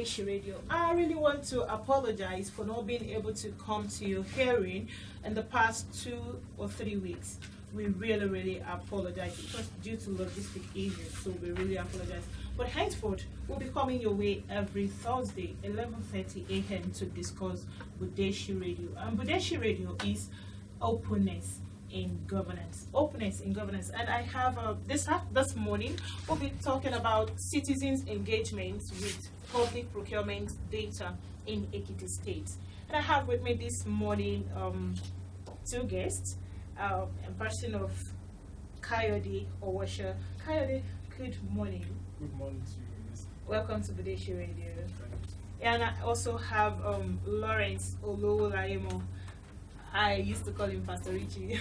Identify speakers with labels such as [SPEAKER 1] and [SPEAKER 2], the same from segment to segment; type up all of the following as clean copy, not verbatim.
[SPEAKER 1] Budeshi Radio. I really want to apologize for not being able to come to your hearing in the past 2 or 3 weeks. We really apologize. It was due to logistic issues, so we really apologize. But henceforth, we'll be coming your way every Thursday, 11:30 a.m. to discuss Budeshi Radio. And Budeshi Radio is openness in governance. Openness in governance. And I have this morning, we'll be talking about citizens' engagement with public procurement data in Ekiti State. And I have with me this morning 2 guests. A person of Kayode, Owoso. Kayode, good morning.
[SPEAKER 2] Good morning to you, Miss.
[SPEAKER 1] Welcome to Budeshi Radio. And I also have Lawrence Olowolayemo. I used to call him Pastor Richie.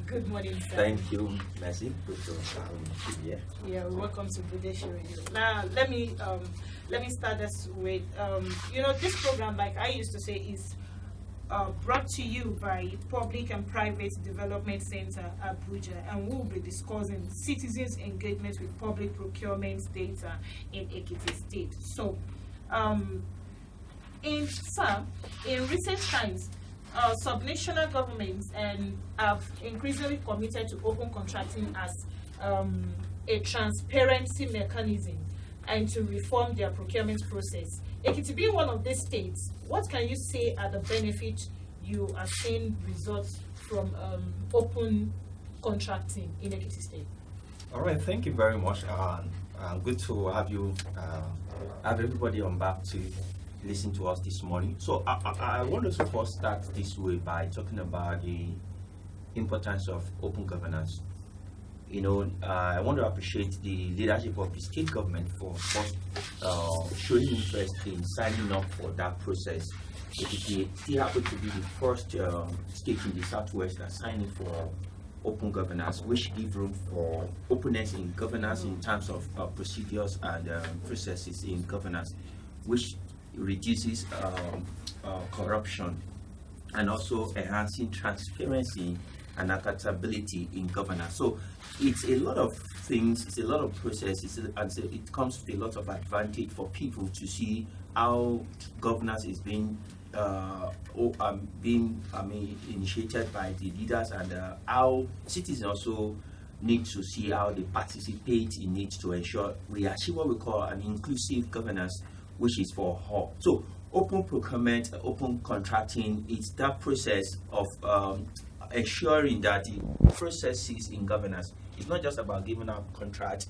[SPEAKER 1] Good morning, sir.
[SPEAKER 3] Thank you, Messi. Good to have you here.
[SPEAKER 1] Yeah, welcome to Budeshi Radio. Now, let me start this with this program, like I used to say, is brought to you by Public and Private Development Center, Abuja, and we'll be discussing citizens' engagement with public procurement data in Ekiti State. So, in recent times, subnational governments have increasingly committed to open contracting as a transparency mechanism and to reform their procurement process. Ekiti being one of these states, what can you say are the benefits you are seeing results from open contracting in Ekiti State?
[SPEAKER 3] All right, thank you very much. Good to have you, have everybody on back to listen to us this morning. So I wanted to first start this way by talking about the importance of open governance. I want to appreciate the leadership of the state government for first showing interest in signing up for that process. It happened to be the first state in the Southwest that signed for open governance, which gives room for openness in governance in terms of procedures and processes in governance, which reduces corruption and also enhancing transparency and accountability in governance. So it's a lot of things, it's a lot of processes, and so it comes with a lot of advantage for people to see how governance is being initiated by the leaders, and how citizens also need to see how they participate in it to ensure we achieve what we call an inclusive governance, which is for all. So open procurement, open contracting, it's that process of ensuring that the processes in governance is not just about giving out contracts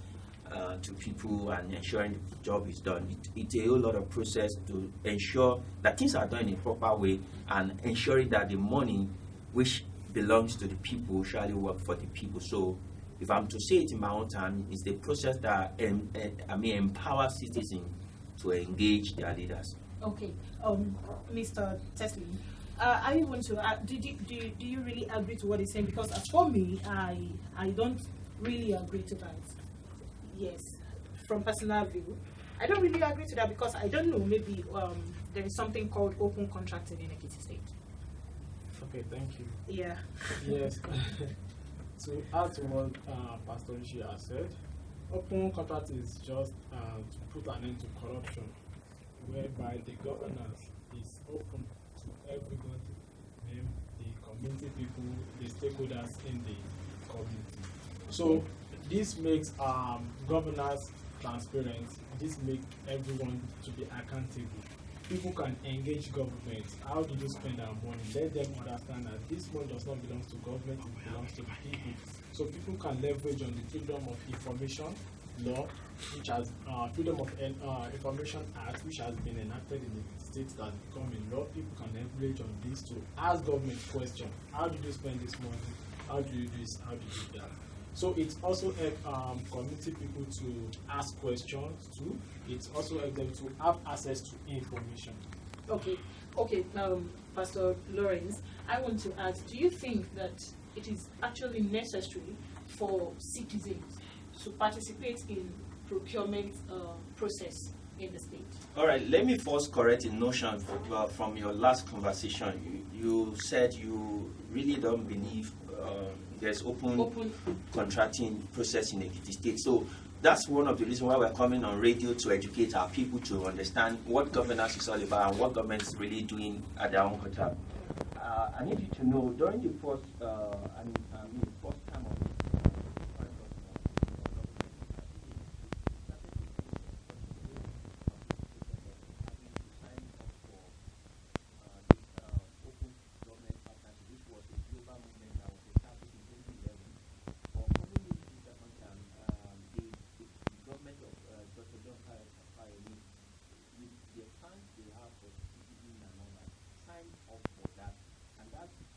[SPEAKER 3] to people and ensuring the job is done. It's a whole lot of process to ensure that things are done in a proper way and ensuring that the money which belongs to the people surely work for the people. So if I'm to say it in my own time, it's the process that empowers citizens to engage their leaders.
[SPEAKER 1] Okay, Mr. Tesley, I want to do you really agree to what he's saying? Because as for me, I don't really agree to that. Yes, from personal view, I don't really agree to that because I don't know, maybe there is something called open contracting in Ekiti State.
[SPEAKER 2] Okay, thank you.
[SPEAKER 1] Yeah.
[SPEAKER 2] Yes. To add to what Pastor Rishi has said, open contract is just to put an end to corruption, whereby the governance is open to everybody, the community people, the stakeholders in the community. So this makes governance transparent. This makes everyone to be accountable. People can engage government. How do you spend our money? Let them understand that this money does not belong to government, it belongs to the people. So people can leverage on the Freedom of Information Law, which has Freedom of Information Act, which has been enacted in the states that become a law. People can leverage on this to ask government questions. How did you spend this money? How do you do this? How do you do that? So it also helps community people to ask questions too. It also helps them to have access to information.
[SPEAKER 1] Okay. Pastor Lawrence, I want to ask, do you think that it is actually necessary for citizens to participate in procurement process in the state?
[SPEAKER 3] All right, let me first correct a notion from your last conversation. You said you really don't believe there's open contracting process in Ekiti State. So that's one of the reasons why we're coming on radio to educate our people to understand what governance is all about and what government is really doing at their own quarter. I need you to know during the first, first time of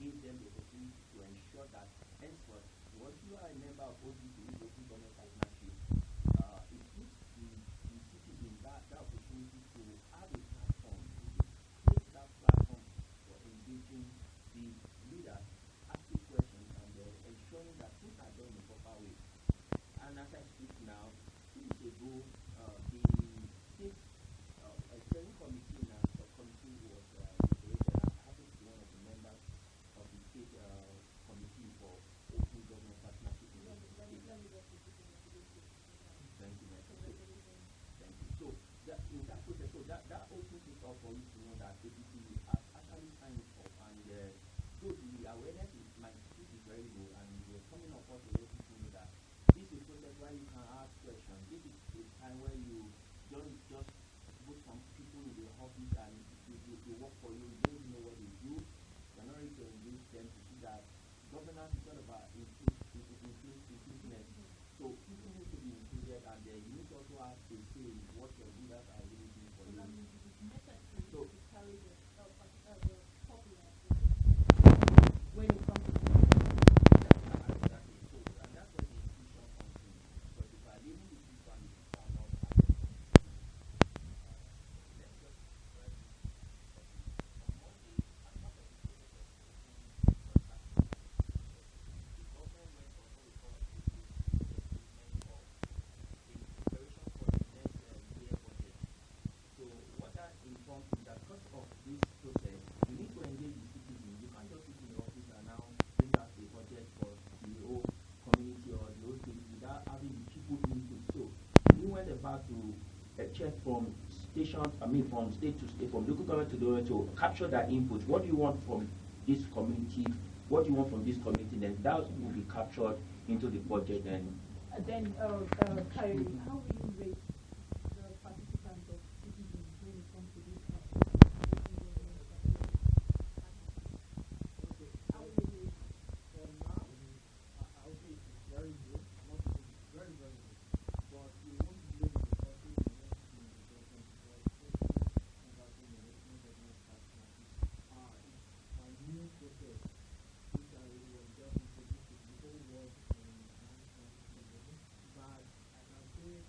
[SPEAKER 3] gave them the opportunity to ensure that henceforth, once you are a member of OGC, Open Government Partnership, it gives the citizens that opportunity to have a platform, to create that platform for engaging the leaders, asking questions, and ensuring that things are done in a proper way. And as I speak now, 2 weeks ago, the state steering committee and subcommittee was created. I happen to be one of the members of the state committee for open government partnership in the state. Thank you, Mr. Thank you. So that, in that process, so that opens it up for you to know that APC has actually signed up, and so the awareness is very low, and we're coming up to let people know that this is a process where you can ask questions. This is a time where you don't just put some people in the office and they work for you. You don't even know what they do. You're not ready to engage them to see that governance is all about inclusiveness. So people need to be included, and you need to also have a say in what your leaders are really doing for you. So when it comes to exactly. So and that's where the inclusion comes in. Because if I leave with people and the people are not let's just on Monday, as part of the process of opening the government went for what we call a statement of in preparation for the next year budget. So what that informs is that because of this process, you need to engage the citizens. You can't just sit in the office and now bring out a budget for the whole community or the whole state without having the people input. So we went about to check from from state to state, from local government to government to capture that input. What do you want from this community? What do you want from this community? Then that will be captured into the budget. And
[SPEAKER 4] then, Kayode, how will you rate the participants of citizens when it comes to this? How will you rate?
[SPEAKER 2] Now, I would say it's very good, not very, very good. But we won't be able to also invest in the government because converting the national government partnership it's a new process which I was just introduced to the whole world in 1997. But I can say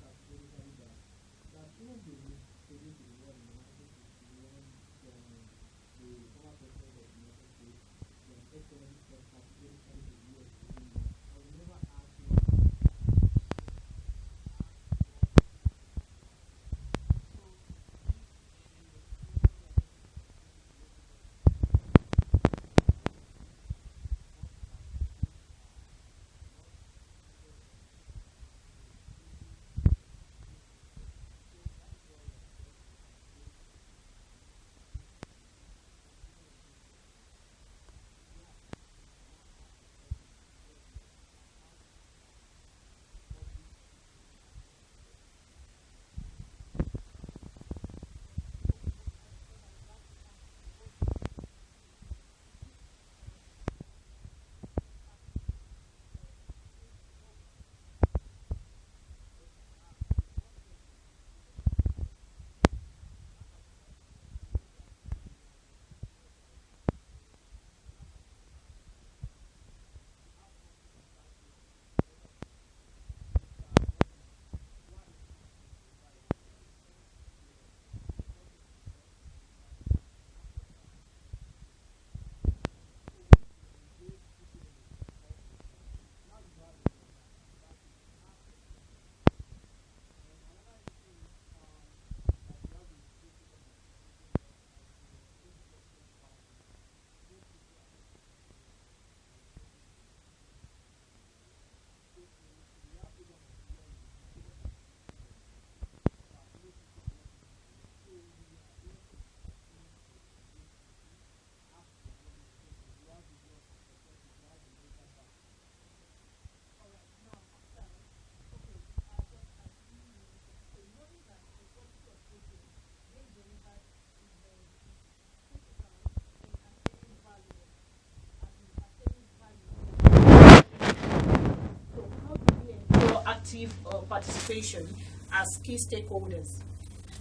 [SPEAKER 1] active participation as key stakeholders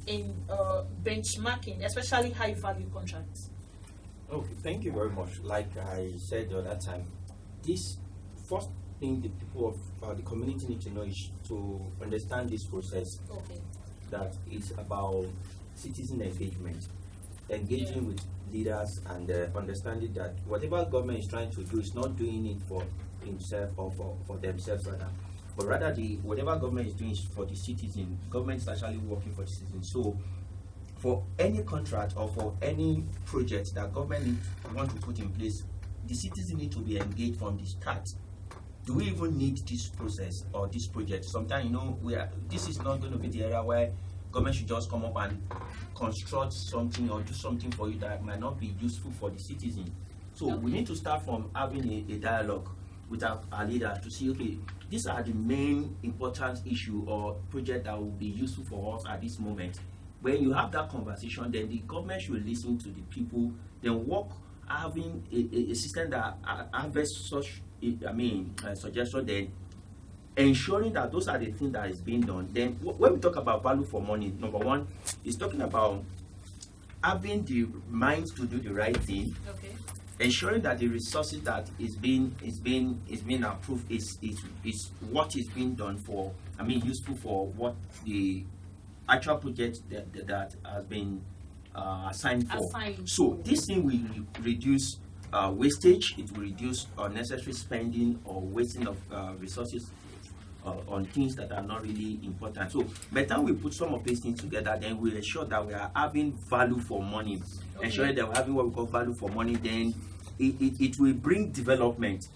[SPEAKER 1] in benchmarking, especially high-value contracts?
[SPEAKER 3] Okay, thank you very much. Like I said the other time, this first thing the people of the community need to know is to understand this process.
[SPEAKER 1] Okay.
[SPEAKER 3] That is about citizen engagement, engaging with leaders and understanding that whatever government is trying to do is not doing it for himself or for themselves rather, but rather whatever government is doing is for the citizen. Government is actually working for the citizen. So for any contract or for any project that government want to put in place, the citizen need to be engaged from the start. Do we even need this process or this project? Sometimes, this is not going to be the area where government should just come up and construct something or do something for you that might not be useful for the citizen. So we need to start from having a dialogue with our leaders to see, okay, these are the main important issue or project that will be useful for us at this moment. When you have that conversation, then the government should listen to the people, then work having a system that harvests such suggestion, then ensuring that those are the things that is being done. Then when we talk about value for money, number one is talking about having the mind to do the right thing.
[SPEAKER 1] Okay.
[SPEAKER 3] Ensuring that the resources that is being approved is what is being done for. Useful for what the actual project that has been assigned for. So this thing will reduce wastage. It will reduce unnecessary spending or wasting of resources on things that are not really important. So by the time we put some of these things together, then we ensure that we are having value for money. Okay. Ensuring that we're having what we call value for money, then it will bring development.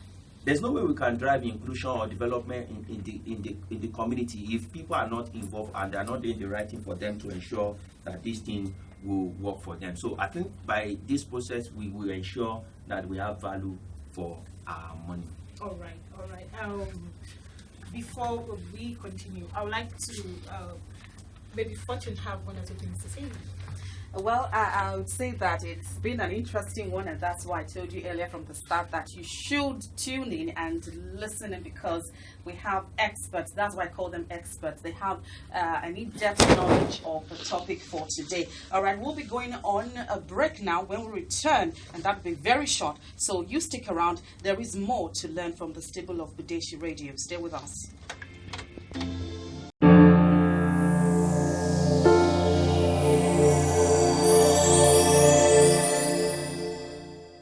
[SPEAKER 3] There's no way we can drive inclusion or development in the community if people are not involved and they are not doing the right thing for them to ensure that this thing will work for them. So I think by this process we will ensure that we have value for our money.
[SPEAKER 1] All right. Before we continue, I would like to maybe Fortune have one or two things to say.
[SPEAKER 4] Well, I would say that it's been an interesting one, and that's why I told you earlier from the start that you should tune in and listen in, because we have experts. That's why I call them experts. They have an in-depth knowledge of the topic for today. All right, we'll be going on a break now. When we return, and that'll be very short, so you stick around. There is more to learn from the stable of Budeshi Radio. Stay with us.